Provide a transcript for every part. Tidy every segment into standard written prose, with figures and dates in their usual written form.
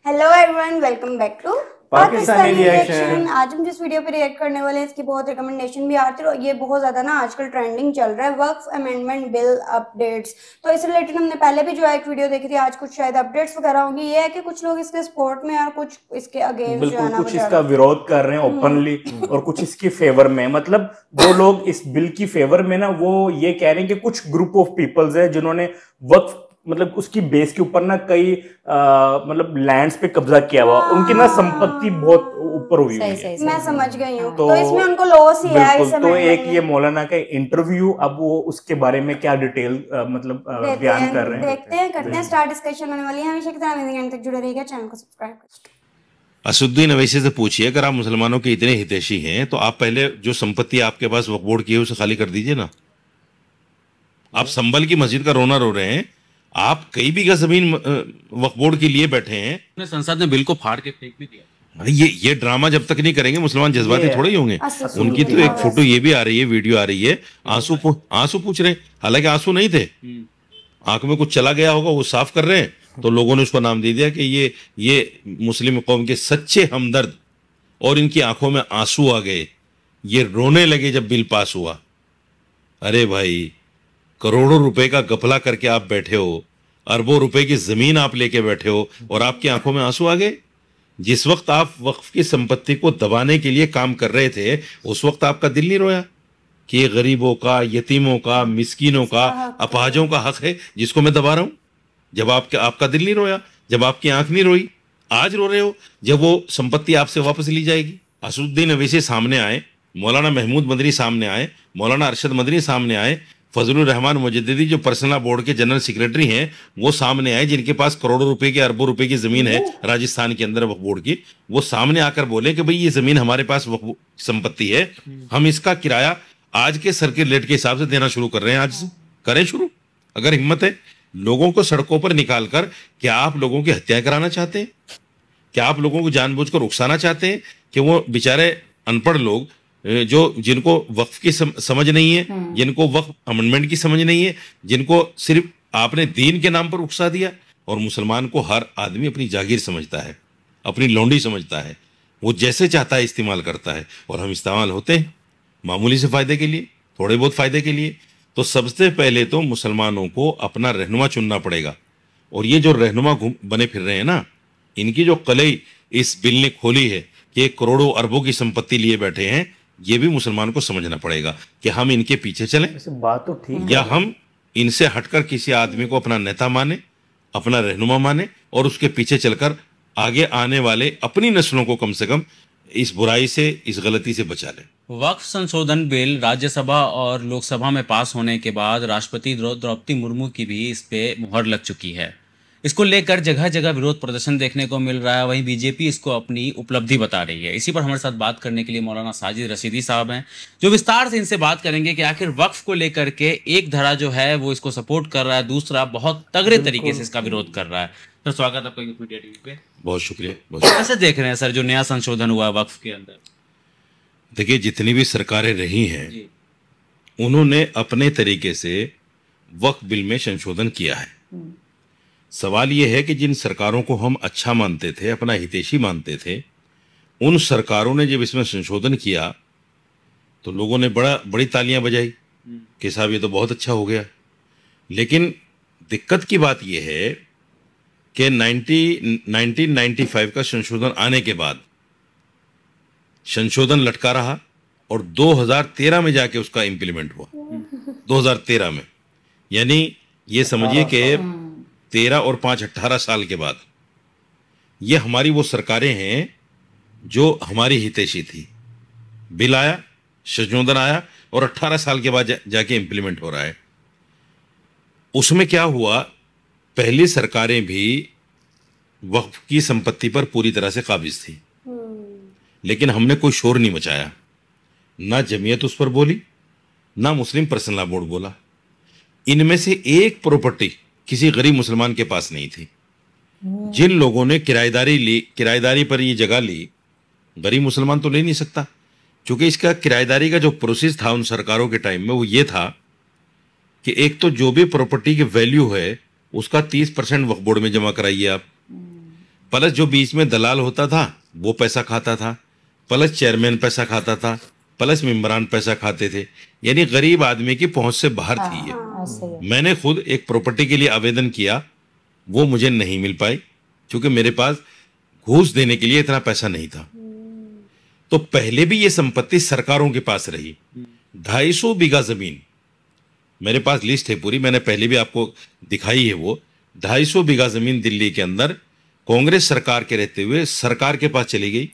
Hello everyone, welcome back to Pakistani reaction. आज हम जिस वीडियो पे रिएक्ट करने वाले हैं इसकी बहुत रिकमेंडेशन भी आती है और ये बहुत ज्यादा ना आजकल ट्रेंडिंग चल रहा है, वक्फ अमेंडमेंट बिल अपडेट्स। तो इससे रिलेटेड हमने पहले भी जो है एक वीडियो देखी थी, आज कुछ शायद अपडेट्स वगैरह होंगी। ये है कि कुछ लोग इसके सपोर्ट में और कुछ इसके अगेंस्ट जो बिल्कुल, है ना कुछ बता इसका रहे विरोध कर रहे हैं ओपनली और कुछ इसकी फेवर में। मतलब जो लोग इस बिल की फेवर में ना, वो ये कह रहे हैं कि कुछ ग्रुप ऑफ पीपल्स है जिन्होंने वक्फ मतलब उसकी बेस के ऊपर ना कई मतलब लैंड्स पे कब्जा किया हुआ, उनकी ना संपत्ति बहुत ऊपर हुई हुई है। मैं समझ गई हूँ। तो तो इसमें उनको लॉस ही है बिल्कुल, इस तो अमेंडमेंट एक में। ये मौलाना का इंटरव्यू, अब वो उसके बारे में क्या डिटेल मतलब देते बयान कर रहे हैं, हैं। देखते हैं, करते हैं स्टार्ट। डिस्कशन होने वाली है। हमेशा की तरह अमेजिंग एंड तक जुड़े रहिएगा, चैनल को सब्सक्राइब करें। असुद्दीन अवैसी से पूछिए, अगर आप मुसलमानों के इतने हितैषी हैं तो आप पहले जो संपत्ति आपके पास वक्फ बोर्ड की है उसे खाली कर दीजिए ना। आप संभल की मस्जिद का रोना रो रहे हैं, आप कई बीघा जमीन वक्फ बोर्ड के लिए बैठे हैं। संसद ने बिल को फाड़ के फेंक भी दिया। ये ड्रामा जब तक नहीं करेंगे मुसलमान जज्बाती थोड़े ही होंगे। उनकी तो एक फोटो ये भी आ रही है, वीडियो आ रही है, आंसू पूछ रहे हैं, हालांकि आंसू नहीं थे, आंख में कुछ चला गया होगा, वो साफ कर रहे हैं। तो लोगों ने उसको नाम दे दिया कि ये मुस्लिम कौम के सच्चे हमदर्द, और इनकी आंखों में आंसू आ गए, ये रोने लगे जब बिल पास हुआ। अरे भाई, करोड़ों रुपए का गफला करके आप बैठे हो, अरबों रुपए की जमीन आप लेके बैठे हो और आपकी आंखों में आंसू आ गए। जिस वक्त आप वक्फ की संपत्ति को दबाने के लिए काम कर रहे थे, उस वक्त आपका दिल नहीं रोया कि ये गरीबों का, यतीमों का, मिस्कीनों का, अपाहजों का हक है जिसको मैं दबा रहा हूं? जब आपका दिल नहीं रोया, जब आपकी आंख नहीं रोई, आज रो रहे हो जब वो संपत्ति आपसे वापस ली जाएगी। असदुद्दीन अवैसी सामने आए, मौलाना महमूद मदनी सामने आए, मौलाना अरशद मदनी सामने आए, फजलुर रहमान मुजद्दिदी जो पर्सनल बोर्ड के जनरल सेक्रेटरी हैं वो सामने आए, जिनके पास करोड़ों रुपए की, अरबों रुपए की जमीन है राजस्थान के अंदर वक्फ बोर्ड की। वो सामने आकर बोले कि भाई ये जमीन हमारे पास वक्फ संपत्ति है, हम इसका किराया आज के सर्किट रेट के हिसाब से देना शुरू कर रहे हैं। आज से करें शुरू, अगर हिम्मत है। लोगों को सड़कों पर निकालकर क्या आप लोगों की हत्या कराना चाहते हैं? क्या आप लोगों को जानबूझकर उकसाना चाहते हैं कि वो बेचारे अनपढ़ लोग जिनको वक्फ की समझ नहीं है, जिनको वक्फ अमेंडमेंट की समझ नहीं है, जिनको सिर्फ आपने दीन के नाम पर उकसा दिया? और मुसलमान को हर आदमी अपनी जागीर समझता है, अपनी लौंडी समझता है, वो जैसे चाहता है इस्तेमाल करता है, और हम इस्तेमाल होते हैं मामूली से फायदे के लिए, थोड़े बहुत फायदे के लिए। तो सबसे पहले तो मुसलमानों को अपना रहनुमा चुनना पड़ेगा। और ये जो रहनुमा बने फिर रहे हैं ना, इनकी जो कलई इस बिल ने खोली है कि करोड़ों अरबों की संपत्ति लिए बैठे हैं, ये भी मुसलमान को समझना पड़ेगा कि हम इनके पीछे चलें, बात तो ठीक या हम इनसे हटकर किसी आदमी को अपना नेता माने, अपना रहनुमा माने, और उसके पीछे चलकर आगे आने वाले अपनी नस्लों को कम से कम इस बुराई से, इस गलती से बचा लें। वक्फ संशोधन बिल राज्यसभा और लोकसभा में पास होने के बाद राष्ट्रपति द्रौपदी मुर्मू की भी इस पे मुहर लग चुकी है। इसको लेकर जगह जगह विरोध प्रदर्शन देखने को मिल रहा है। वहीं बीजेपी इसको अपनी उपलब्धि बता रही है। इसी पर हमारे साथ बात करने के लिए मौलाना साजिद रशीदी साहब हैं, जो विस्तार से इनसे बात करेंगे कि आखिर वक्फ को लेकर के एक धड़ा जो है वो इसको सपोर्ट कर रहा है, दूसरा बहुत तगड़े तरीके से इसका विरोध कर रहा है। सर, स्वागत है आपका यूथ मीडिया टीवी पे। बहुत शुक्रिया। कैसे देख रहे हैं सर जो नया संशोधन हुआ वक्फ के अंदर? देखिए, जितनी भी सरकारें रही हैं उन्होंने अपने तरीके से वक्फ बिल में संशोधन किया है। सवाल यह है कि जिन सरकारों को हम अच्छा मानते थे, अपना हितैषी मानते थे, उन सरकारों ने जब इसमें संशोधन किया तो लोगों ने बड़ी तालियां बजाई कि साहब ये तो बहुत अच्छा हो गया। लेकिन दिक्कत की बात यह है कि 1995 का संशोधन आने के बाद संशोधन लटका रहा और 2013 में जाके उसका इंप्लीमेंट हुआ। 2013 में, यानी ये समझिए कि 13 और 5 18 साल के बाद। ये हमारी वो सरकारें हैं जो हमारी हितैषी थी। बिल आया, संशोधन आया और 18 साल के बाद जाके इंप्लीमेंट हो रहा है। उसमें क्या हुआ, पहली सरकारें भी वक्फ की संपत्ति पर पूरी तरह से काबिज थी, लेकिन हमने कोई शोर नहीं मचाया। ना जमीयत उस पर बोली, ना मुस्लिम पर्सनल लॉ बोर्ड बोला। इनमें से एक प्रॉपर्टी किसी गरीब मुसलमान के पास नहीं थी। जिन लोगों ने किराएदारी पर ये जगह ली, गरीब मुसलमान तो ले नहीं सकता, क्योंकि इसका किराएदारी का जो प्रोसेस था उन सरकारों के टाइम में वो ये था कि एक तो जो भी प्रॉपर्टी की वैल्यू है उसका 30% वक्फ बोर्ड में जमा कराइए आप। प्लस जो बीच में दलाल होता था वो पैसा खाता था, प्लस चेयरमैन पैसा खाता था, प्लस मेंबरान पैसा खाते थे। यानी गरीब आदमी की पहुंच से बाहर थी ये। मैंने खुद एक प्रॉपर्टी के लिए आवेदन किया, वो मुझे नहीं मिल पाई क्योंकि मेरे पास घूस देने के लिए इतना पैसा नहीं था। तो पहले भी ये संपत्ति सरकारों के पास रही। 250 बीघा जमीन मेरे पास लिस्ट है पूरी, मैंने पहले भी आपको दिखाई है। वो 250 बीघा जमीन दिल्ली के अंदर कांग्रेस सरकार के रहते हुए सरकार के पास चली गई।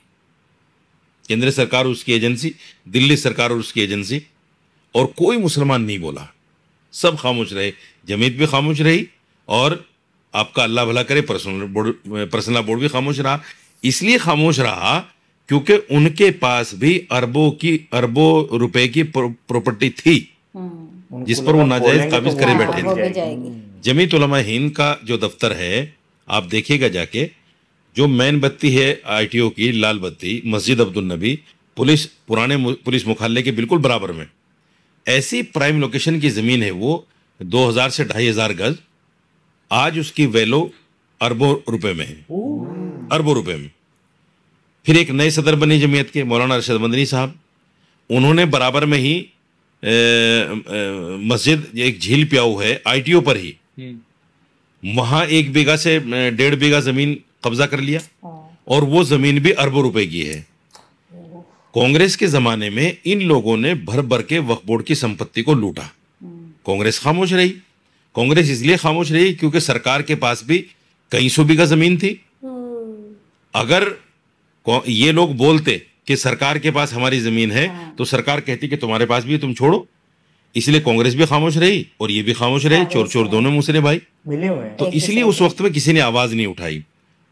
केंद्र सरकार और उसकी एजेंसी, दिल्ली सरकार और उसकी एजेंसी, और कोई मुसलमान नहीं बोला, सब खामोश रहे। जमीयत भी खामोश रही और आपका अल्लाह भला करे पर्सनल बोर्ड भी खामोश रहा। इसलिए खामोश रहा क्योंकि उनके पास भी अरबों रुपए की प्रॉपर्टी थी जिस पर वो नाजायज काबिज करे बैठे थे। जमीयत उलमा हिंद का जो दफ्तर है, आप देखिएगा जाके, जो मेन बत्ती है ITO की लाल बत्ती, मस्जिद अब्दुल नबी, पुराने पुलिस मुख्यालय के बिल्कुल बराबर में ऐसी प्राइम लोकेशन की जमीन है। वो 2000 से 2500 गज, आज उसकी वैल्यू अरबों रुपए में है, अरबों रुपए में। फिर एक नए सदर बने जमीयत के, मौलाना अरशद मदनी साहब, उन्होंने बराबर में ही मस्जिद, एक झील प्याऊ है ITO पर ही, वहां 1 बीघा से 1.5 बीघा जमीन कब्जा कर लिया और वो जमीन भी अरबों रुपए की है। कांग्रेस के जमाने में इन लोगों ने भर भर के वक्फ बोर्ड की संपत्ति को लूटा। कांग्रेस खामोश रही। कांग्रेस इसलिए खामोश रही क्योंकि सरकार के पास भी कई सौ बीघा जमीन थी। अगर ये लोग बोलते कि सरकार के पास हमारी जमीन है तो सरकार कहती कि तुम्हारे पास भी है, तुम छोड़ो। इसलिए कांग्रेस भी खामोश रही और ये भी खामोश रहे। चोर चोर दोनों मुंह भाई मिले हुए। तो इसलिए उस वक्त में किसी ने आवाज नहीं उठाई।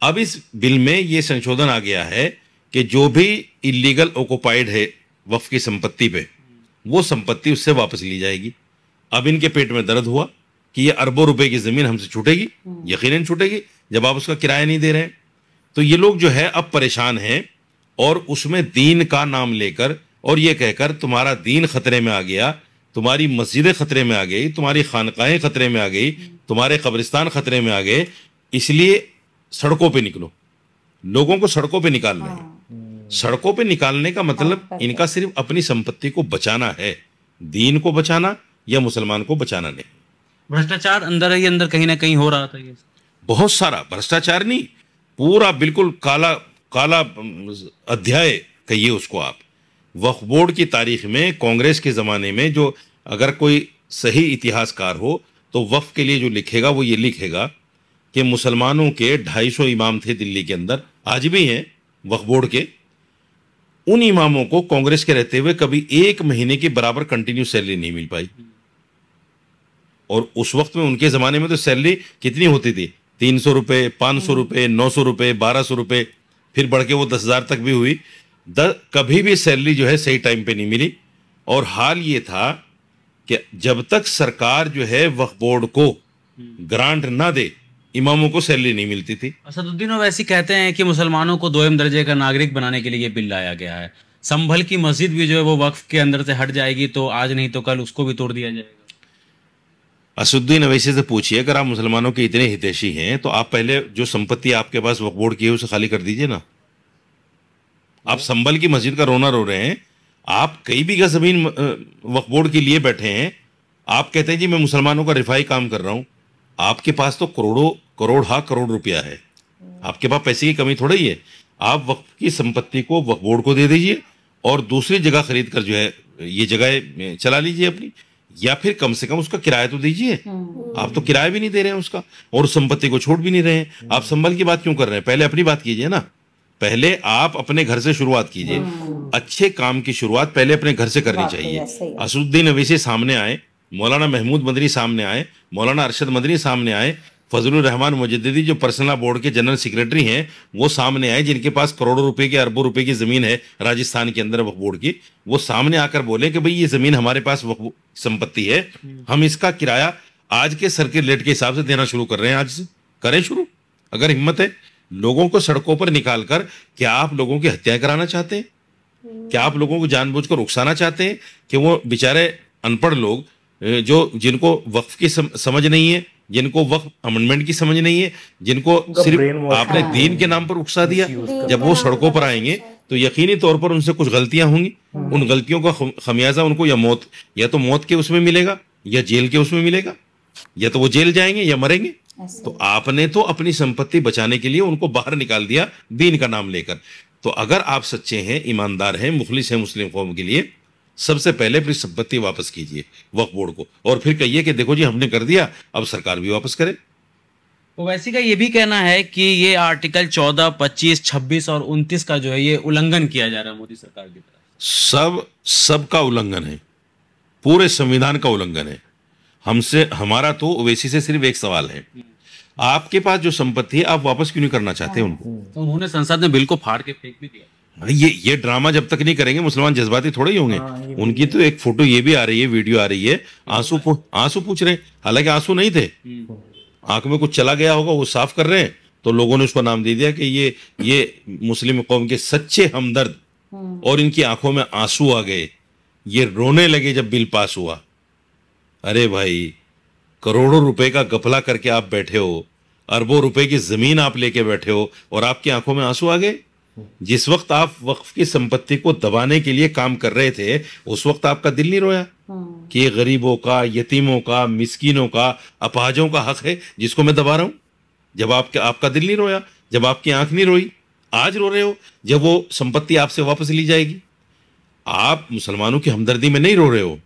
अब इस बिल में ये संशोधन आ गया है कि जो भी इलीगल ऑक्युपाइड है वक्फ की संपत्ति पे, वो संपत्ति उससे वापस ली जाएगी। अब इनके पेट में दर्द हुआ कि ये अरबों रुपए की जमीन हमसे छूटेगी, यकीनन छूटेगी जब आप उसका किराया नहीं दे रहे हैं। तो ये लोग जो है अब परेशान हैं और उसमें दीन का नाम लेकर और ये कहकर तुम्हारा दीन खतरे में आ गया, तुम्हारी मस्जिदें खतरे में आ गई, तुम्हारी खानकाहें खतरे में आ गई, तुम्हारे कब्रिस्तान खतरे में आ गए, इसलिए सड़कों पे निकलो। लोगों को सड़कों पे निकालना है। सड़कों पे निकालने का मतलब इनका सिर्फ अपनी संपत्ति को बचाना है, दीन को बचाना या मुसलमान को बचाना नहीं। भ्रष्टाचार अंदर ही अंदर कहीं ना कहीं हो रहा था। ये बहुत सारा भ्रष्टाचार नहीं, पूरा बिल्कुल काला काला अध्याय कहिए उसको आप। वक्फ बोर्ड की तारीख में कांग्रेस के ज़माने में जो अगर कोई सही इतिहासकार हो तो वक्फ के लिए जो लिखेगा वो ये लिखेगा कि मुसलमानों के 250 इमाम थे दिल्ली के अंदर, आज भी हैं वक्फ बोर्ड के। उन इमामों को कांग्रेस के रहते हुए कभी 1 महीने की बराबर कंटिन्यू सैलरी नहीं मिल पाई। और उस वक्त में उनके ज़माने में तो सैलरी कितनी होती थी? 300 रुपये, 500 रुपये, 900 रुपये, 1200 रुपये, फिर बढ़ के वो 10,000 तक भी हुई। कभी भी सैलरी जो है सही टाइम पे नहीं मिली। और हाल ये था कि जब तक सरकार जो है वक्फ बोर्ड को ग्रांट ना दे, इमामों को सैलरी नहीं मिलती थी। असदुद्दीन वैसी कहते हैं कि मुसलमानों को 2म दर्जे का नागरिक बनाने के लिए ये बिल लाया गया है। संभल की मस्जिद भी जो है वो वक्फ के अंदर से हट जाएगी, तो आज नहीं तो कल उसको भी तोड़ दिया जाएगा। असदुद्दीन अवैसी से पूछिए, अगर आप मुसलमानों के इतने हितैषी हैं तो आप पहले जो संपत्ति आपके पास वक्फ बोर्ड की है उसे खाली कर दीजिए ना। आप संभल की मस्जिद का रोना रो रहे हैं, आप कई बीघा जमीन वक्फ बोर्ड के लिए बैठे हैं, आप कहते हैं जी मैं मुसलमानों का रिफाई काम कर रहा हूं। आपके पास तो करोड़ रुपया है, आपके पास पैसे की कमी थोड़ा ही है। आप वक्फ की संपत्ति को वक्फ बोर्ड को दे दीजिए और दूसरी जगह खरीद कर जो है ये जगह चला लीजिए अपनी, या फिर कम से कम उसका किराया तो दीजिए। आप तो किराया भी नहीं दे रहे हैं उसका और संपत्ति को छोड़ भी नहीं रहे हैं। आप संभल की बात क्यों कर रहे हैं? पहले अपनी बात कीजिए ना, पहले आप अपने घर से शुरुआत कीजिए। अच्छे काम की शुरुआत पहले अपने घर से करनी चाहिए। असदुद्दीन अवैसी सामने आए, मौलाना महमूद मदनी सामने आए, मौलाना अरशद मदनी सामने आए, फजलुर रहमान मुजद्दिदी जो पर्सनल बोर्ड के जनरल सेक्रेटरी हैं वो सामने आए, जिनके पास करोड़ों रुपए की, अरबों रुपए की जमीन है राजस्थान के अंदर वक्फ बोर्ड की। वो सामने आकर बोले कि भाई ये जमीन हमारे पास वक्फ संपत्ति है, हम इसका किराया आज के सर्किट रेट के हिसाब से देना शुरू कर रहे हैं। आज से करें शुरू, अगर हिम्मत है। लोगों को सड़कों पर निकालकर क्या आप लोगों की हत्याएं कराना चाहते हैं? क्या आप लोगों को जानबूझकर उकसाना चाहते हैं कि वो बेचारे अनपढ़ लोग जो जिनको वक्फ की समझ नहीं है, जिनको वक्फ अमेंडमेंट की समझ नहीं है, जिनको सिर्फ आपने दीन के नाम पर उकसा दिया, जब वो सड़कों पर आएंगे तो यकीनी तौर पर उनसे कुछ गलतियां होंगी। उन गलतियों का खमियाजा उनको या तो मौत के उसमें मिलेगा, या जेल के उसमें मिलेगा, या तो वो जेल जाएंगे या मरेंगे। तो आपने तो अपनी संपत्ति बचाने के लिए उनको बाहर निकाल दिया दीन का नाम लेकर। तो अगर आप सच्चे हैं, ईमानदार हैं, मुखलिस हैं मुस्लिम कौम के लिए, सबसे पहले अपनी संपत्ति वापस कीजिए वक्फ बोर्ड को, और फिर कहिए कि देखो जी हमने कर दिया, अब सरकार भी वापस करे। ओवैसी का ये भी कहना है कि ये आर्टिकल 14, 25, 26 और 29 का जो है ये उल्लंघन किया जा रहा है मोदी सरकार की तरफ। सबका उल्लंघन है, पूरे संविधान का उल्लंघन है। हमारा तो ओवैसी से सिर्फ एक सवाल है, आपके पास जो संपत्ति है आप वापस क्यों नहीं करना चाहते उनको? तो उन्होंने संसद में बिल को फाड़ के फेंक भी दिया। ये ड्रामा जब तक नहीं करेंगे मुसलमान जज्बाती थोड़े ही होंगे। उनकी तो एक फोटो ये भी आ रही है, वीडियो आ रही है, आंसू पूछ रहे हैं, हालांकि आंसू नहीं थे, आंख में कुछ चला गया होगा, वो साफ कर रहे हैं, तो लोगों ने उसको नाम दे दिया कि ये मुस्लिम कौम के सच्चे हमदर्द, और इनकी आंखों में आंसू आ गए, ये रोने लगे जब बिल पास हुआ। अरे भाई, करोड़ों रुपए का गफला करके आप बैठे हो, अरबों रुपए की जमीन आप लेके बैठे हो, और आपकी आंखों में आंसू आ गए। जिस वक्त आप वक्फ की संपत्ति को दबाने के लिए काम कर रहे थे, उस वक्त आपका दिल नहीं रोया कि ये गरीबों का, यतीमों का, मिस्कीनों का, अपाहजों का हक है जिसको मैं दबा रहा हूं? जब आपका दिल नहीं रोया, जब आपकी आंख नहीं रोई, आज रो रहे हो जब वो संपत्ति आपसे वापस ली जाएगी। आप मुसलमानों की हमदर्दी में नहीं रो रहे हो,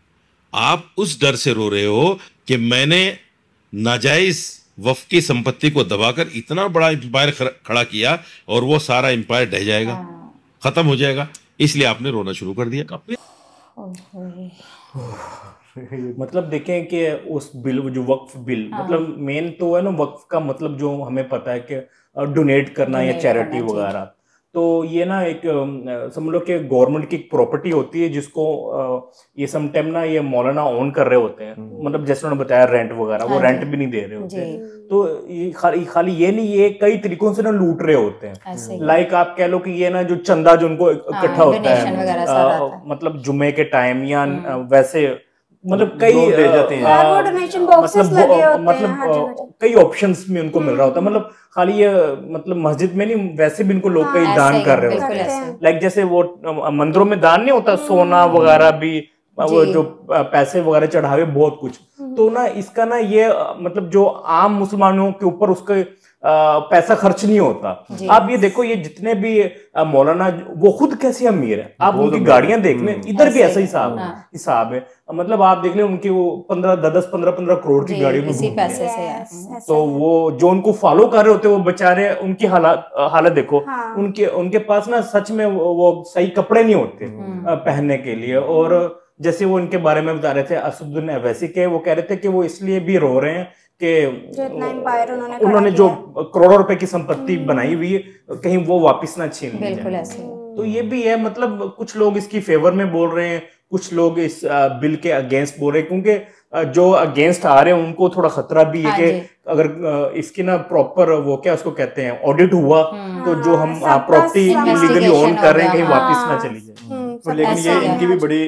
आप उस डर से रो रहे हो कि मैंने नाजायज वक्फ की संपत्ति को दबाकर इतना बड़ा एम्पायर खड़ा किया और वो सारा एम्पायर ढह जाएगा, खत्म हो जाएगा, इसलिए आपने रोना शुरू कर दिया। मतलब देखें कि उस बिल, जो वक्फ बिल, मतलब मेन तो है ना वक्फ का मतलब जो हमें पता है कि डोनेट करना या चैरिटी वगैरह। तो ये ना एक समझ लो कि गवर्नमेंट की एक प्रॉपर्टी होती है जिसको ये समटाइम ना ये मौलाना ओन कर रहे होते हैं, मतलब जैसे उन्होंने बताया रेंट वगैरह, वो रेंट भी नहीं दे रहे होते हैं। तो ये खाली ये नहीं, ये कई तरीकों से ना लूट रहे होते हैं। लाइक आप कह लो कि ये ना जो चंदा जो उनको इकट्ठा होता है, मतलब जुम्मे के टाइम या वैसे, मतलब कई मतलब कई ऑप्शंस में उनको मिल रहा होता है। मतलब खाली ये मतलब मस्जिद में नहीं, वैसे भी इनको लोग कई दान कर रहे होते हैं। लाइक जैसे वो मंदिरों में दान नहीं होता, सोना वगैरह भी, वो जो पैसे वगैरह चढ़ावे, बहुत कुछ। तो ना इसका ना ये मतलब जो आम मुसलमानों के ऊपर उसका पैसा खर्च नहीं होता। आप ये देखो, ये जितने भी मौलाना, वो खुद कैसे अमीर है, आप उनकी गाड़ियां देख लें, इधर भी ऐसा हिसाब है। मतलब आप देख लें उनकी वो 15 करोड़ की गाड़ी में पैसे से, तो वो जो उनको फॉलो कर रहे होते वो बेचारे, उनकी हालत देखो। उनके पास ना सच में वो सही कपड़े नहीं होते पहनने के लिए। और जैसे वो उनके बारे में बता रहे थे असदुद्दीन अवैसी के, वो कह रहे थे कि वो इसलिए भी रो रहे हैं कि उन्होंने जो करोड़ों रुपए की संपत्ति बनाई हुई है कहीं वो वापस ना छीन ली जाए। तो ये भी है, मतलब कुछ लोग इसकी फेवर में बोल रहे हैं, कुछ लोग इस बिल के अगेंस्ट बोल रहे हैं, क्योंकि जो अगेंस्ट आ रहे हैं उनको थोड़ा खतरा भी है कि अगर इसकी ना प्रॉपर वो क्या उसको कहते हैं ऑडिट हुआ, तो जो हम प्रॉपर्टी लीगली ओन कर रहे हैं कहीं वापस ना चली जाए। तो लेकिन ये इनकी भी बड़ी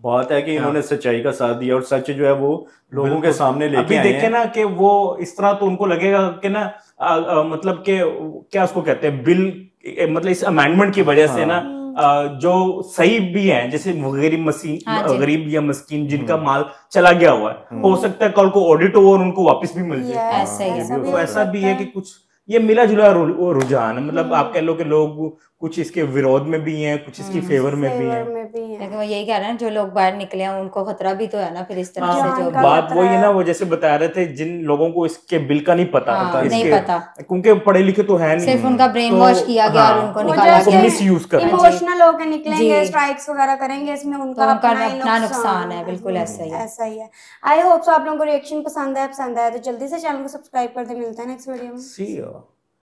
बात है कि इन्होंने सच्चाई का साथ दिया और सच जो है वो लोगों के सामने लेके आए हैं। देखे ना कि वो इस तरह, तो उनको लगेगा कि ना मतलब कि क्या उसको कहते हैं बिल, मतलब इस अमेंडमेंट की वजह से ना जो सही भी है, जैसे गरीब या मस्कीन जिनका माल चला गया हुआ है, हो सकता है कल को ऑडिट हो और उनको वापस भी मिल जाए। तो ऐसा भी है कि कुछ ये मिला जुला रुझान, मतलब आप कह लो कि लोग कुछ इसके विरोध में भी हैं, कुछ इसकी फेवर में भी हैं। लेकिन वो यही कह रहे हैं जो लोग बाहर निकले हैं उनको खतरा भी तो है ना फिर इस तरह से। जो बात वही है ना, वो जैसे बता रहे थे जिन लोगों को इसके बिल का नहीं पता, नहीं पता, क्योंकि पढ़े लिखे तो है नहीं, सिर्फ उनका ब्रेन वॉश किया गया और उनको निकाला गया, मिसयूज कर, इमोशनल होकर निकलेंगे, स्ट्राइक्स वगैरह करेंगे, इसमें उनका अपना नुकसान है। बिल्कुल ऐसा ही है। आई होप सो आप लोगों को रिएक्शन पसंद आया तो जल्दी से चैनल को सब्सक्राइब कर दे। मिलते हैं नेक्स्ट वीडियो में। See you.